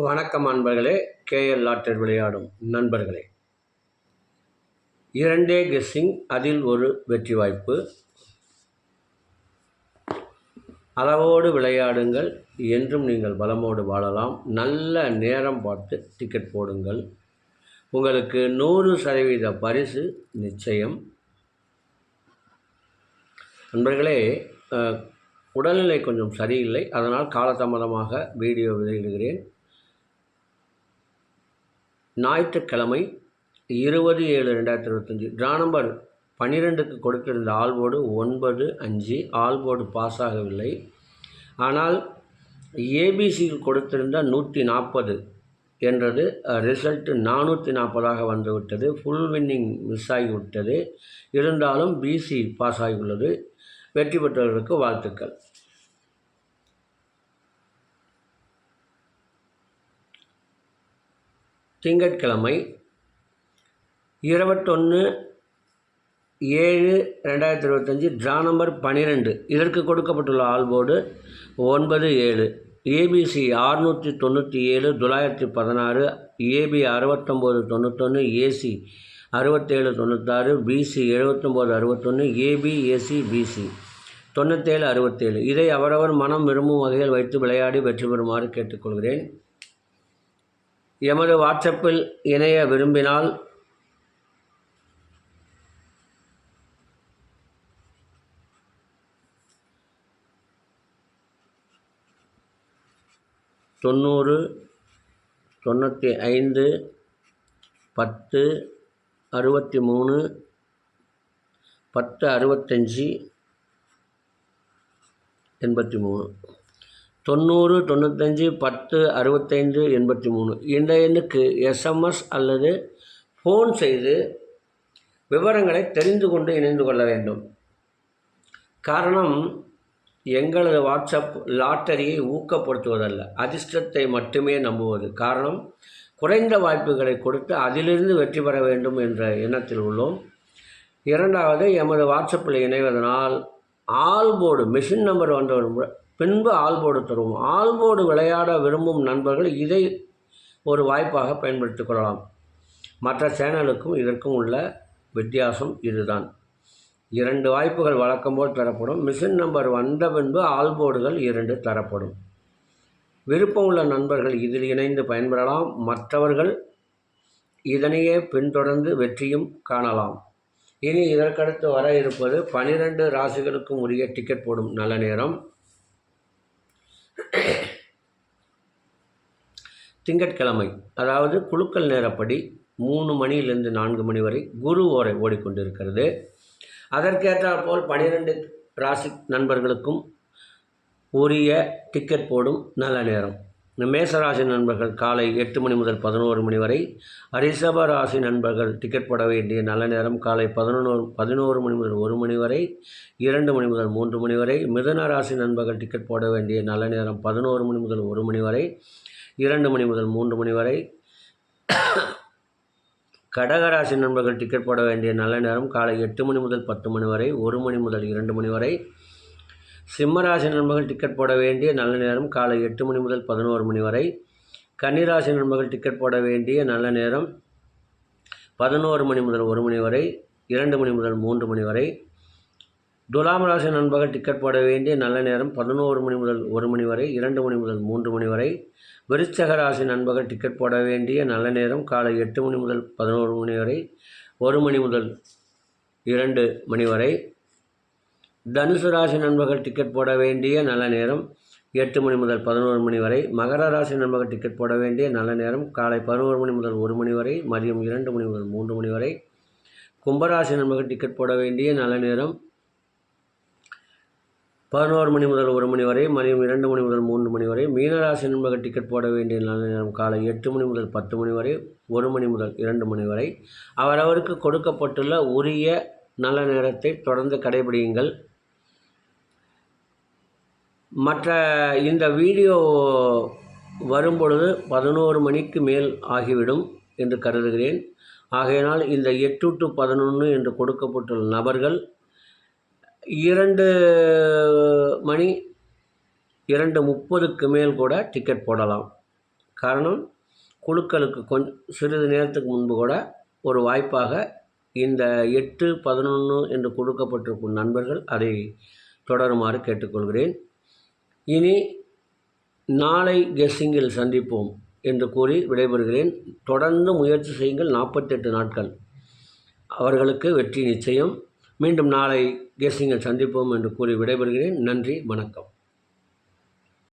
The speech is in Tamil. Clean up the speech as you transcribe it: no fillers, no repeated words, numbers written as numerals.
வணக்கம் நண்பர்களே. கேஎல் லாட்டரி விளையாடும் நண்பர்களே, 2 கெஸ்ஸிங், அதில் ஒரு வெற்றி வாய்ப்பு. அளவோடு விளையாடுங்கள், என்றும் நீங்கள் பலமோடு வாழலாம். நல்ல நேரம் பார்த்து டிக்கெட் போடுங்கள். உங்களுக்கு 100% பரிசு நிச்சயம். நண்பர்களே, உடல்நிலை கொஞ்சம் சரியில்லை, அதனால் காலதாமதமாக வீடியோ வெளியிடுகிறேன். ஞாயிற்றுக்கிழமை 20/7/2025 ட்ரா நம்பர் 12க்கு கொடுத்திருந்த ஆல்போர்டு 9-5. ஆல்போர்டு பாஸ் ஆகவில்லை. ஆனால் ஏபிசியில் கொடுத்திருந்த 140 என்றது ரிசல்ட்டு 440ஆக வந்துவிட்டது. ஃபுல் வின்னிங் மிஸ் ஆகிவிட்டது. இருந்தாலும் பிசி பாஸ் ஆகியுள்ளது. வெற்றி பெற்றவர்களுக்கு வாழ்த்துக்கள். திங்கட்கிழமை 21/7/2025 ட்ரா நம்பர் 12. இதற்கு கொடுக்கப்பட்டுள்ள ஆல்போர்டு 9-7. ABC 697, 916, AB 6991, AC 6796, BC 7961, AB AC BC 9767. இதை அவரவர் மனம் விரும்பும் வகையில் வைத்து விளையாடி வெற்றி பெறுமாறு கேட்டுக்கொள்கிறேன். எமது வாட்ஸ்அப்பில் இணைய விரும்பினால் தொண்ணூறு 95 10 63 10 65 83 90 95 10 65 83 இந்த எண்ணுக்கு எஸ்எம்எஸ் அல்லது ஃபோன் செய்து விவரங்களை தெரிந்து கொண்டு இணைந்து கொள்ள வேண்டும். காரணம், எங்களது வாட்ஸ்அப் லாட்டரியை ஊக்கப்படுத்துவதல்ல, அதிர்ஷ்டத்தை மட்டுமே நம்புவது. காரணம், குறைந்த வாய்ப்புகளை கொடுத்து அதிலிருந்து வெற்றி பெற வேண்டும் என்ற எண்ணத்தில் உள்ளோம். இரண்டாவது, எமது வாட்ஸ்அப்பில் இணைவதனால் ஆல்போர்டு மிஷின் நம்பர் வந்தவர் பின்பு ஆல்போர்டு தருவோம். ஆல்போர்டு விளையாட விரும்பும் நண்பர்கள் இதை ஒரு வாய்ப்பாக பயன்படுத்திக் கொள்ளலாம். மற்ற சேனலுக்கும் இதற்கும் உள்ள வித்தியாசம் இதுதான். 2 வாய்ப்புகள் வழக்கம்போல் தரப்படும். மிஷின் நம்பர் வந்த பின்பு ஆல்போர்டுகள் 2 தரப்படும். விருப்பம் உள்ள நண்பர்கள் இதில் இணைந்து பயன்பெறலாம். மற்றவர்கள் இதனையே பின்தொடர்ந்து வெற்றியும் காணலாம். இனி இதற்கடுத்து வர இருப்பது 12 ராசிகளுக்கும் உரிய டிக்கெட் போடும் நல்ல நேரம். திங்கட்கிழமை, அதாவது குலுக்கல் நேரப்படி 3 மணியிலிருந்து 4 மணி வரை குரு ஓரை ஓடிக்கொண்டிருக்கிறது. அதற்கேற்றாற்போல் 12 ராசி நண்பர்களுக்கும் உரிய டிக்கெட் போடும் நல்ல நேரம். மேசராசி நண்பர்கள் காலை 8 மணி முதல் 11 மணி வரை. ரிஷப ராசி நண்பர்கள் டிக்கெட் போட வேண்டிய நல்ல நேரம் காலை 11 மணி முதல் 1 மணி வரை, 2 மணி முதல் 3 மணி வரை. மிதுன ராசி நண்பர்கள் டிக்கெட் போட வேண்டிய நல்ல நேரம் 11 மணி முதல் 1 மணி வரை, 2 மணி முதல் 3 மணி வரை. கடகராசி நண்பர்கள் டிக்கெட் போட வேண்டிய நல்ல நேரம் காலை 8 மணி முதல் 10 மணி வரை, 1 மணி முதல் 2 மணி வரை. சிம்மராசி நண்பர்கள் டிக்கெட் போட வேண்டிய நல்ல நேரம் காலை 8 மணி முதல் 11 மணி வரை. கன்னிராசி நண்பர்கள் டிக்கெட் போட வேண்டிய நல்ல நேரம் 11 மணி முதல் 1 மணி வரை, 2 மணி முதல் 3 மணி வரை. துலாம் ராசி நண்பர்கள் டிக்கெட் போட வேண்டிய நல்ல நேரம் 11 மணி முதல் 1 மணி வரை, 2 மணி முதல் 3 மணி வரை. விருச்சிக ராசி நண்பர்கள் டிக்கெட் போட வேண்டிய நல்ல நேரம் காலை 8 மணி முதல் 11 மணி வரை, 1 மணி முதல் 2 மணி வரை. தனுசு ராசி நண்பர்கள் டிக்கெட் போட வேண்டிய நல்ல நேரம் 8 மணி முதல் 11 மணி வரை. மகர ராசி நண்பர்கள் டிக்கெட் போட வேண்டிய நல்ல நேரம் காலை 11 மணி முதல் 1 மணி வரை, மதியம் 2 மணி முதல் 3 மணி வரை. கும்பராசி நண்பர்கள் டிக்கெட் போட வேண்டிய நல்ல நேரம் 11 மணி முதல் 1 மணி வரை, மதியம் 2 மணி முதல் 3 மணி வரை. மீனராசி நண்பர்கள் டிக்கெட் போட வேண்டிய நல்ல நேரம் காலை 8 மணி முதல் 10 மணி வரை, 1 மணி முதல் 2 மணி வரை. அவரவருக்கு கொடுக்கப்பட்டுள்ள உரிய நல்ல நேரத்தை தொடர்ந்து கடைபிடியுங்கள். மற்ற இந்த வீடியோ வரும்பொழுது 11 மணிக்கு மேல் ஆகிவிடும் என்று கருதுகிறேன். ஆகையினால் இந்த 8 to 11 என்று கொடுக்கப்பட்டுள்ள நபர்கள் 2 மணி 2:30க்கு மேல் கூட டிக்கெட் போடலாம். காரணம், குழுக்களுக்கு சிறிது நேரத்துக்கு முன்பு கூட ஒரு வாய்ப்பாக இந்த 8, 11 என்று கொடுக்கப்பட்டிருக்கும் நண்பர்கள் அதை தொடருமாறு கேட்டுக்கொள்கிறேன். இனி நாளை கெஸ்ஸிங்கில் சந்திப்போம் என்று கூறி விடைபெறுகிறேன். தொடர்ந்து முயற்சி செய்யுங்கள். 48 நாட்கள் அவர்களுக்கு வெற்றி நிச்சயம். மீண்டும் நாளை கெஸ்ஸிங்கில் சந்திப்போம் என்று கூறி விடைபெறுகிறேன். நன்றி, வணக்கம்.